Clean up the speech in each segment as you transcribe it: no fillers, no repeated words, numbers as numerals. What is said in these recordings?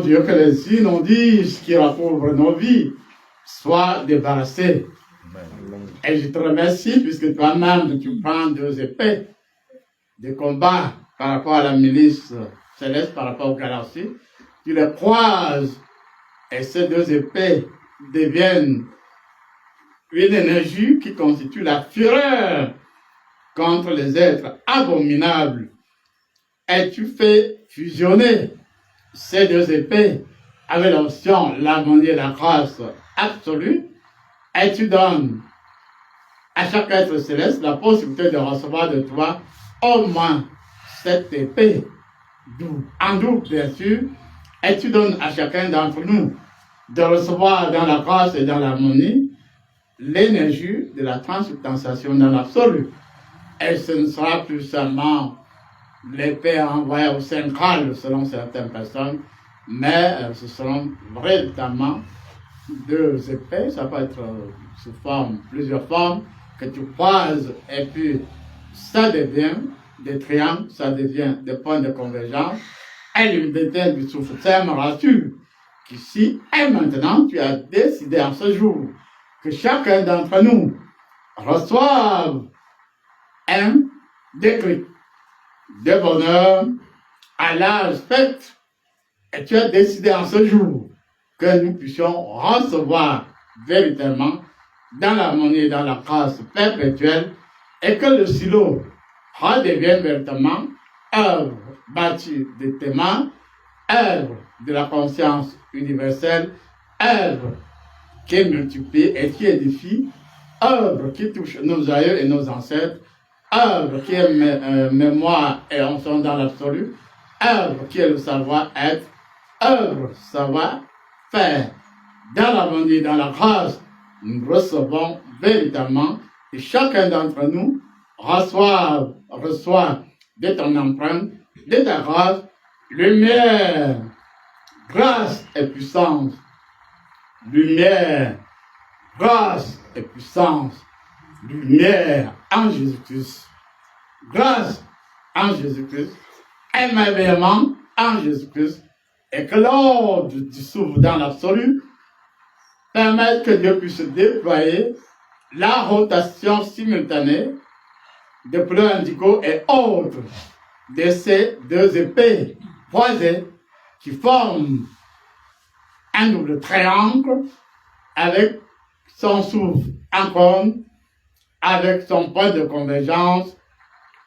Dieu, que les inondices qui recouvrent nos vies soient débarrassés. Et je te remercie puisque toi-même tu prends deux épées de combat par rapport à la milice céleste, par rapport aux galaxies. Tu les croises et ces deux épées deviennent une énergie qui constitue la fureur contre les êtres abominables. Et tu fais fusionner ces deux épées avec l'option l'harmonie et la grâce absolue, et tu donnes à chaque être céleste la possibilité de recevoir de toi au moins cette épée, en double bien sûr, et tu donnes à chacun d'entre nous de recevoir dans la grâce et dans l'harmonie l'énergie de la transubstantiation dans l'absolu. Et ce ne sera plus seulement l'épée envoyée au central selon certaines personnes, mais ce seront véritablement deux épées, ça peut être sous forme, plusieurs formes, que tu croises, et puis ça devient des triangles, ça devient des points de convergence, et l'unité du souffle. Ça me rassure qu'ici et maintenant, tu as décidé en ce jour que chacun d'entre nous reçoive un déclic de bonheur à l'âge spectre, et tu as décidé en ce jour que nous puissions recevoir véritablement dans l'harmonie et dans la grâce perpétuelle, et que le silo redevienne véritablement œuvre bâtie de tes mains, œuvre de la conscience universelle, œuvre qui multiplie et qui édifie, œuvre qui touche nos aïeux et nos ancêtres, œuvre qui est mémoire et onction dans l'absolu, œuvre qui est le savoir-être, œuvre savoir-faire. Dans l'harmonie, dans la grâce, nous recevons véritablement, et chacun d'entre nous reçoit de ton empreinte, de ta grâce, lumière, grâce et puissance. Lumière, grâce et puissance. Lumière en Jésus-Christ. Grâce en Jésus-Christ. Émerveillement en Jésus-Christ. Et que l'ordre du souffle dans l'absolu permette que Dieu puisse déployer la rotation simultanée de pleurs indigo et autres de ces deux épées croisées qui forment un double triangle avec son souffle en cône, avec son point de convergence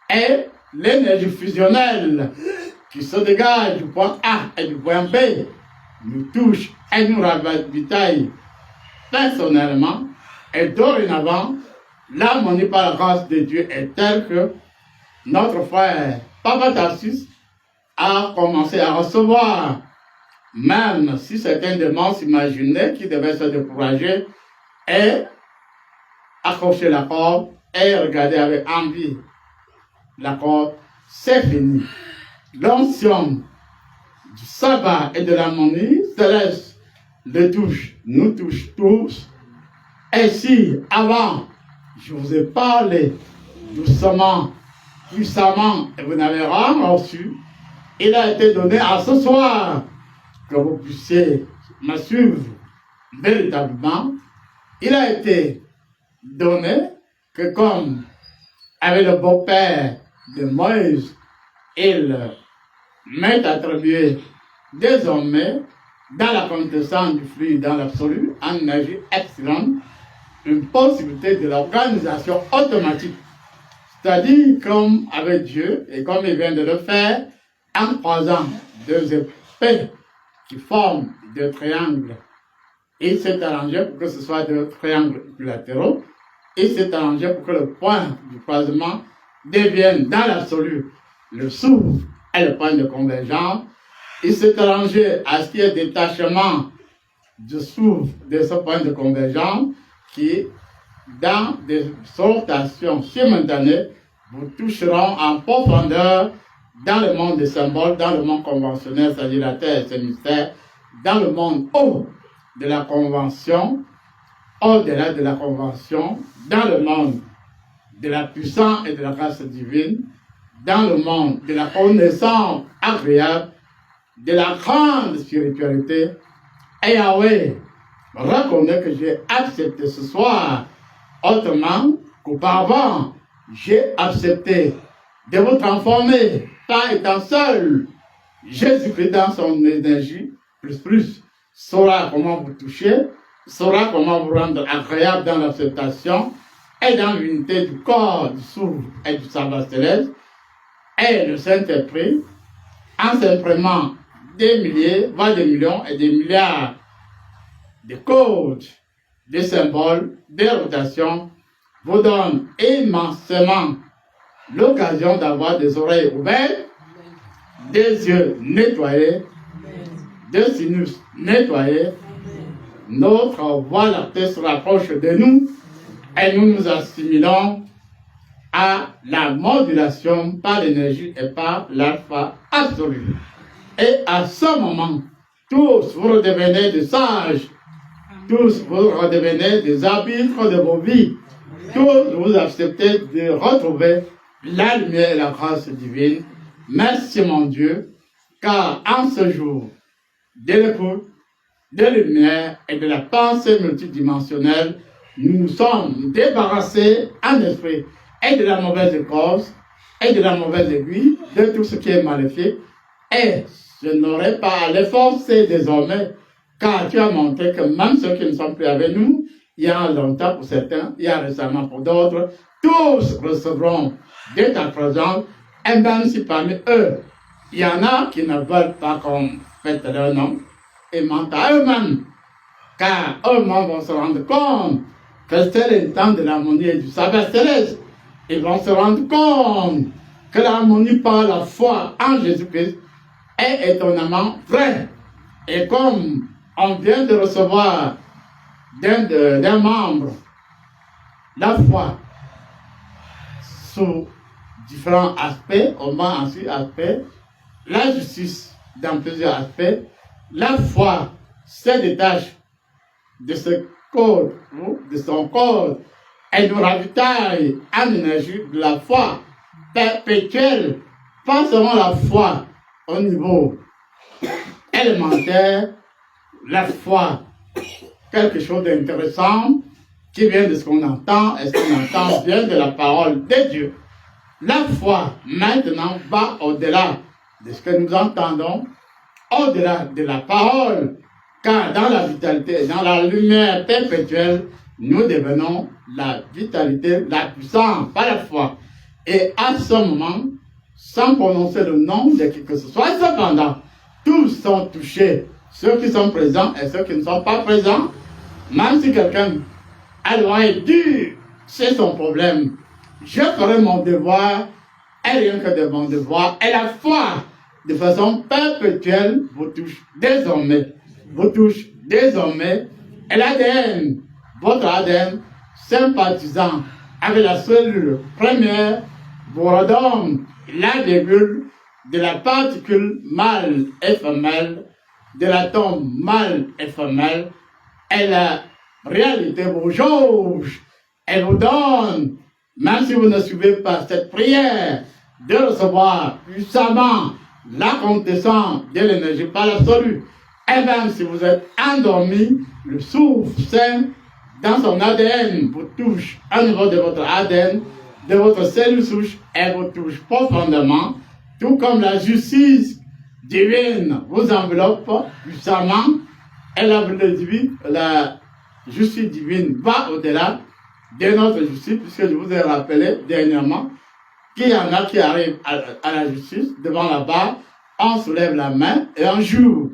et l'énergie fusionnelle qui se dégage du point A et du point B nous touche et nous ravitaille personnellement. Et dorénavant, l'harmonie par la grâce de Dieu est telle que notre frère Papa Tarsis a commencé à recevoir, même si certains démons s'imaginaient qu'il devait se décourager et accrocher la corde et regarder avec envie la corde, c'est fini. L'onction du sabbat et de l'harmonie céleste le touche, nous touche tous. Et si avant, je vous ai parlé doucement, puissamment, et vous n'avez rien reçu, il a été donné à ce soir que vous puissiez me suivre véritablement. Il a été donné que comme avec le beau-père de Moïse, il m'est attribué désormais dans la quintessence du flux dans l'absolu, en énergie epsilon, une possibilité de l'organisation automatique. C'est-à-dire comme avec Dieu, et comme il vient de le faire, en croisant deux épées qui forment deux triangles. Il s'est arrangé pour que ce soit deux triangles équilatéraux. Il s'est arrangé pour que le point du croisement devienne dans l'absolu le souffle et le point de convergence. Il s'est arrangé à ce qu'il y ait détachement du souffle de ce point de convergence qui, dans des rotations simultanées, vous toucheront en profondeur dans le monde des symboles, dans le monde conventionnel, c'est-à-dire la terre et ses mystères, dans le monde haut de la convention, au-delà de la convention, dans le monde de la puissance et de la grâce divine, dans le monde de la connaissance agréable, de la grande spiritualité. Et Yahweh reconnaît que j'ai accepté ce soir, autrement qu'auparavant, j'ai accepté de vous transformer par étant seul. Jésus-Christ dans son énergie, plus, saura comment vous toucher, saura comment vous rendre agréable dans l'acceptation et dans l'unité du corps, du souffle et du sabbat céleste. Et le Saint-Esprit, en s'imprimant des milliers, voire des millions et des milliards de codes, de symboles, de rotations, vous donne immensément l'occasion d'avoir des oreilles ouvertes, des yeux nettoyés, des sinus nettoyés. Notre voie lactée se rapproche de nous et nous nous assimilons à la modulation par l'énergie et par l'alpha absolu. Et à ce moment, tous vous redevenez des sages, tous vous redevenez des arbitres de vos vies, tous vous acceptez de retrouver la lumière et la grâce divine. Merci mon Dieu, car en ce jour de l'écoute, de lumière et de la pensée multidimensionnelle, nous nous sommes débarrassés en esprit et de la mauvaise cause et de la mauvaise aiguille, de tout ce qui est maléfique. Et je n'aurai pas à l'efforcer désormais, car tu as montré que même ceux qui ne sont plus avec nous, il y a longtemps pour certains, il y a récemment pour d'autres, tous recevront de ta présence, et même si parmi eux, il y en a qui ne veulent pas qu'on fête leur nom, et mentent à eux-mêmes, car eux-mêmes vont se rendre compte que c'est le temps de l'harmonie et du sabbat céleste. Ils vont se rendre compte que l'harmonie par la foi en Jésus-Christ est étonnamment vraie. Et comme on vient de recevoir d'un membre la foi sous différents aspects, au moins en 6 aspects, la justice dans plusieurs aspects, la foi se détache de ce code, de son code, et nous ravitaille en énergie de la foi perpétuelle, pas seulement la foi au niveau élémentaire, la foi, quelque chose d'intéressant qui vient de ce qu'on entend, et ce qu'on entend vient de la parole de Dieu. La foi maintenant va au-delà de ce que nous entendons, au-delà de la parole, car dans la vitalité, dans la lumière perpétuelle, nous devenons la vitalité, la puissance par la foi. Et à ce moment, sans prononcer le nom de qui que ce soit, cependant, tous sont touchés, ceux qui sont présents et ceux qui ne sont pas présents, même si quelqu'un a l'oreille dure, c'est son problème. Je ferai mon devoir, et rien que de mon devoir, et la foi, de façon perpétuelle, vous touche désormais. Vous touche désormais, et l'ADN, votre ADN, sympathisant avec la cellule première, vous redonne la virgule de la particule mâle et femelle, de l'atome mâle et femelle, et la réalité vous jauge, elle vous donne, même si vous ne suivez pas cette prière, de recevoir puissamment la quintessence de l'énergie par l'absolu. Et même si vous êtes endormi, le souffle saint dans son ADN vous touche au niveau de votre ADN, de votre cellule souche, et vous touche profondément, tout comme la justice divine vous enveloppe puissamment, et la justice divine va au-delà de notre justice, puisque je vous ai rappelé dernièrement qu'il y en a qui arrivent à la justice, devant la barre, on soulève la main, et un jour,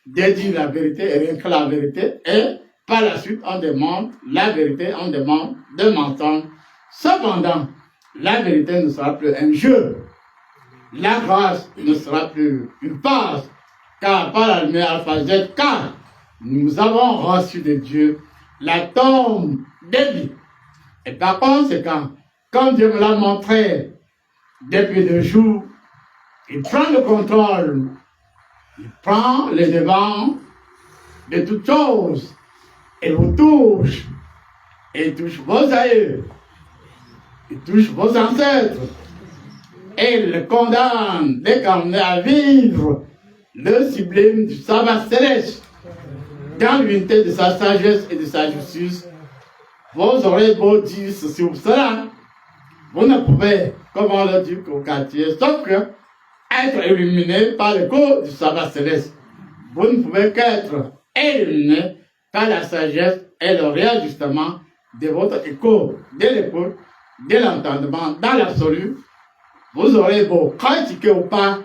de dire la vérité et rien que la vérité, et par la suite, on demande la vérité, on demande de mensonge. Cependant, la vérité ne sera plus un jeu. La grâce ne sera plus une passe, car par la lumière alpha Z, car nous avons reçu de Dieu l'atome de vie. Et par conséquent, comme Dieu me l'a montré depuis 2 jours, il prend le contrôle, il prend le devant de toutes choses, et vous touche, et il touche vos aïeux, il touche vos ancêtres, et il les condamne à vivre le sublime du sabbat céleste, dans l'unité de sa sagesse et de sa justice. Vous aurez beau dire ceci ou cela, vous ne pouvez, comme on le dit au quartier, sauf que être illuminé par le cours du sabbat céleste. Vous ne pouvez qu'être illuminé par la sagesse et le réajustement de votre écho, de l'écoute, de l'entendement, dans l'absolu. Vous aurez beau critiquer ou pas,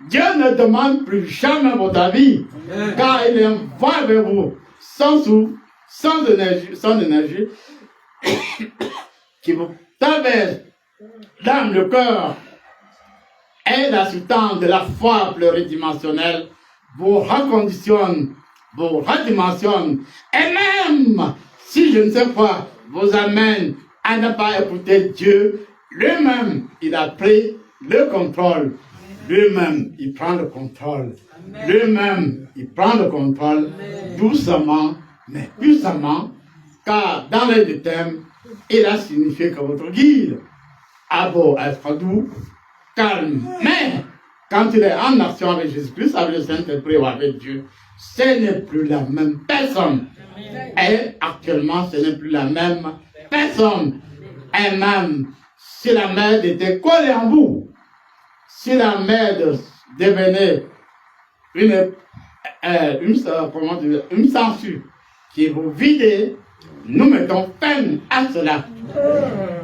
Dieu ne demande plus jamais votre avis, car il envoie avec vous sans sou, sans énergie, qui vous traverse dans le cœur et la substance de la foi pluridimensionnelle vous reconditionne, vous redimensionne, et même si je ne sais pas, vous amène à ne pas écouter Dieu, lui-même, il a pris le contrôle. Lui-même, il prend le contrôle. Lui-même, il prend le contrôle doucement, mais puissamment, car dans les deux thèmes, il a signifié que votre guide a beau être doux, calme, mais quand il est en action avec Jésus-Christ, avec le Saint-Esprit ou avec Dieu, ce n'est plus la même personne. Et actuellement, ce n'est plus la même personne. Et même si la merde était collée en vous, si la merde devenait une censure qui vous vidait, nous mettons fin à cela.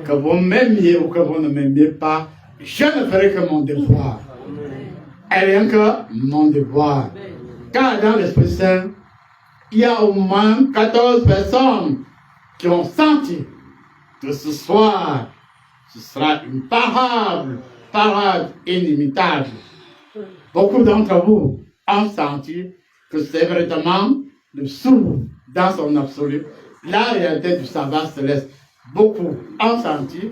Que vous m'aimiez ou que vous ne m'aimiez pas, je ne ferai que mon devoir. Et rien que mon devoir. Car dans l'Esprit Saint, il y a au moins 14 personnes qui ont senti que ce soir, ce sera une parade inimitable. Beaucoup d'entre vous ont senti que c'est vraiment le sou dans son absolu, la réalité du sabbat céleste. Beaucoup ont senti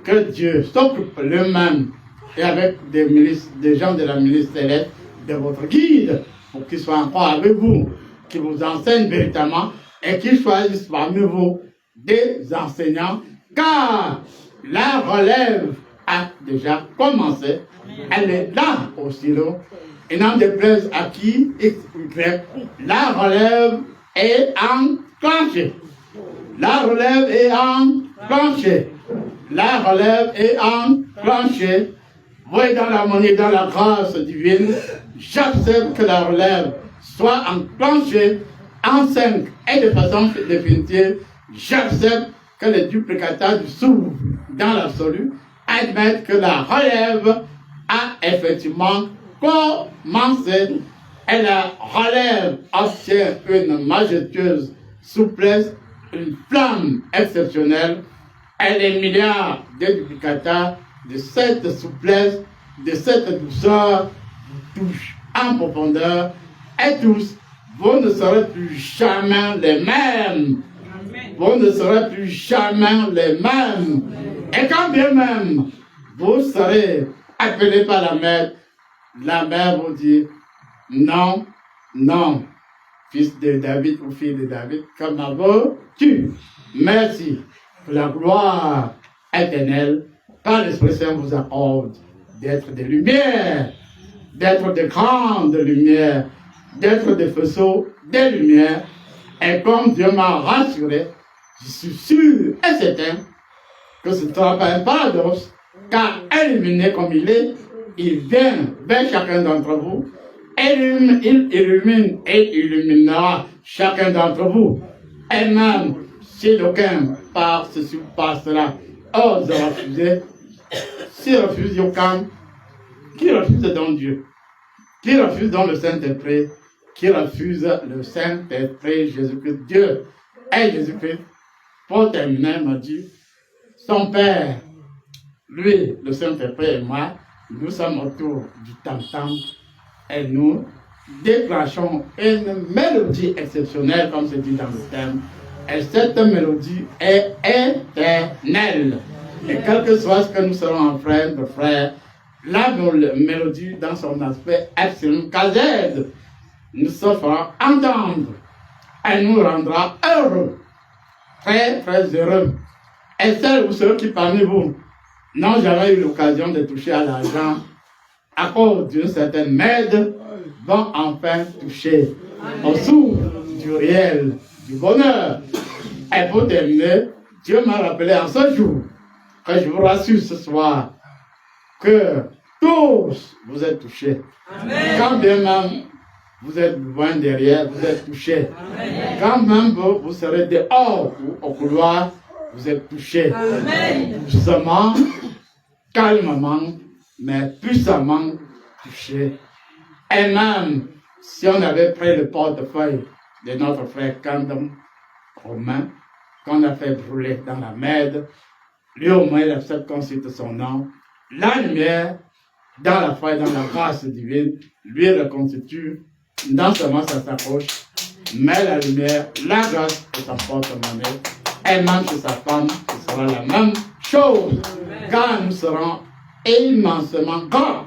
que Dieu s'occupe lui-même et avec des gens de la milice céleste, de votre guide, pour qu'ils soient encore avec vous, qui vous enseignent véritablement et qu'ils choisissent parmi vous des enseignants, car la relève a déjà commencé. Elle est là au silo. Et n'en déplaise à qui, X, Y, la relève est enclenchée. La relève est enclenchée. La relève est enclenchée. Oui, dans l'harmonie, dans la grâce divine, j'accepte que la relève soit enclenchée en 5 et de façon définitive. J'accepte que les duplicateurs du s'ouvrent dans l'absolu, admettent que la relève a effectivement commencé et la relève obtient une majestueuse souplesse, une flamme exceptionnelle et les milliards de duplicateurs de cette souplesse, de cette douceur touchent en profondeur et tous, vous ne serez plus jamais les mêmes. Vous ne serez plus jamais les mêmes. Et quand bien même vous serez appelé par la mère vous dit non, non, fils de David ou fille de David, comme tu. Merci pour la gloire éternelle, car l'Esprit Saint vous accorde d'être des lumières, d'être des grandes lumières, d'être des faisceaux de lumière. Et comme Dieu m'a rassuré, je suis sûr et certain que ce ne sera pas un paradoxe, car illuminé comme il est, il vient vers chacun d'entre vous, il illumine et illuminera chacun d'entre vous. Et même si d'aucuns par ceci ou par cela ose refuser, s'il refuse aucun, qui refuse donc Dieu, qui refuse donc le Saint-Esprit, qui refuse le Saint-Esprit, Jésus-Christ, Dieu et Jésus-Christ, pour terminer, m'a dit, son Père, lui, le Saint-Esprit et moi, nous sommes autour du tam-tam et nous déclenchons une mélodie exceptionnelle, comme c'est dit dans le thème. Et cette mélodie est éternelle. Et quel que soit ce que nous serons en train de faire, la mélodie dans son aspect absolument casède nous se fera entendre et nous rendra heureux, très très heureux. Et celles ou ceux qui parmi vous n'ont jamais eu l'occasion de toucher à l'argent à cause d'une certaine merde, vont enfin toucher au souffle du réel, du bonheur. Et pour terminer, Dieu m'a rappelé en ce jour que je vous rassure ce soir que tous vous êtes touchés. Amen. Quand bien même vous êtes loin derrière, vous êtes touchés. Amen. Quand même vous serez dehors ou au couloir, vous êtes touchés. Amen. Doucement, calmement, mais puissamment touchés. Et même si on avait pris le portefeuille de notre frère Candom Romain, qu'on a fait brûler dans la Mède, lui au moins il accepte qu'on cite son nom. La lumière, dans la foi et dans la grâce divine, lui reconstitue, non seulement ça s'approche, mais la lumière, la grâce de sa porte-monnaie, et même chez sa femme, ce sera la même chose, car nous serons immensement grands.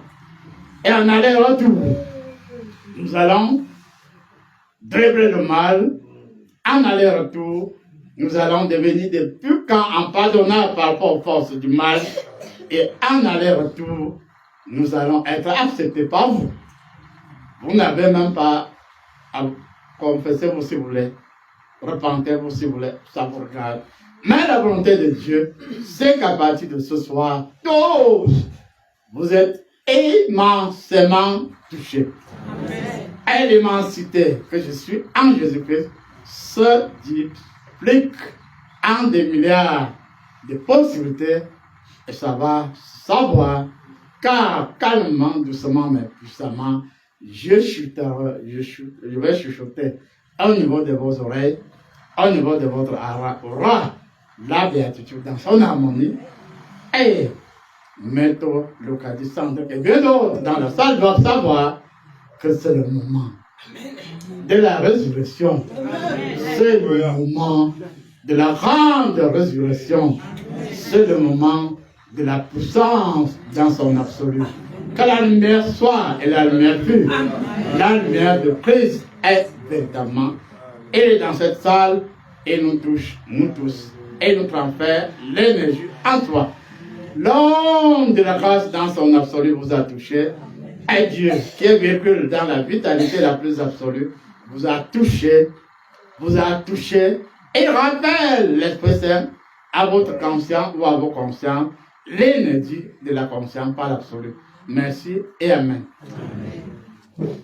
Et en aller-retour, nous allons dribbler le mal, en aller-retour, nous allons devenir des puissants impardonnables par rapport aux forces du mal. Et en aller-retour, nous allons être acceptés par vous. Vous n'avez même pas à confesser vous si vous voulez, repentez-vous si vous voulez, ça vous regarde. Mais la volonté de Dieu, c'est qu'à partir de ce soir, tous, vous êtes immensément touchés. Amen. Et l'immensité que je suis en Jésus-Christ se duplique en des milliards de possibilités. Et ça va savoir, car calmement, doucement, mais puissamment, je vais chuchoter au niveau de vos oreilles, au niveau de votre aura, la béatitude dans son harmonie, et Maître Lucas Centre et bien d'autres dans la salle doivent savoir que c'est le moment de la résurrection. C'est le moment de la grande résurrection. C'est le moment de la puissance dans son absolu. Que la lumière soit et la lumière pure. La lumière de Christ est véritablement. Elle est dans cette salle et nous touche, nous tous, et nous transfère l'énergie en toi. L'homme de la grâce dans son absolu vous a touché. Et Dieu, qui est véhicule dans la vitalité la plus absolue, vous a touché, et rappelle l'Esprit Saint à votre conscience ou à vos consciences l'énergie de la conscience par l'absolu. Merci et Amen. Amen.